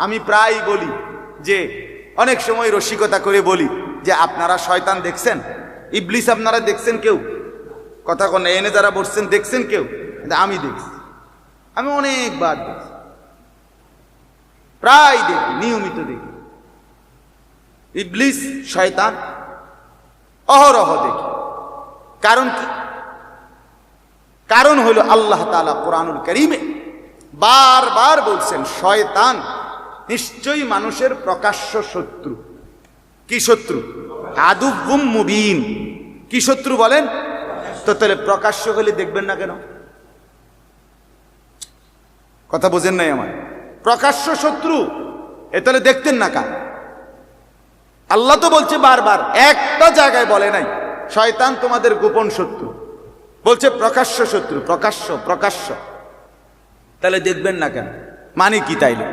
আমি প্রায় বলি যে অনেক সময় রসিকতা করে বলি যে আপনারা শয়তান দেখছেন, ইবলিস আপনারা দেখছেন কেউ? কথা কোন এনে যারা বসছেন দেখছেন কেউ? আমি দেখছি, আমি অনেকবার দেখছি, প্রায় দেখি, নিয়মিত দেখি। ইবলিস শয়তান অহরহ দেখি। কারণ কি? কারণ হলো আল্লাহ তাআলা কোরআনুল কারীমে বারবার বলছেন শয়তান নিশ্চয়ই মানুষের প্রকাশ্য শত্রু। কি শত্রু? আদুউম মুবিন। কি শত্রু বলেন তো? তাহলে প্রকাশ্য হলে দেখবেন না কেন? কথা বোঝেন নাই আমার? প্রকাশ্য শত্রু, এ তাহলে দেখতেন না কেন? আল্লাহ তো বলছে বারবার, একটা জায়গায় বলে নাই শয়তান তোমাদের গোপন শত্রু, বলছে প্রকাশ্য শত্রু। প্রকাশ্য প্রকাশ্য, তাহলে দেখবেন না কেন? মানে কি তাইলে?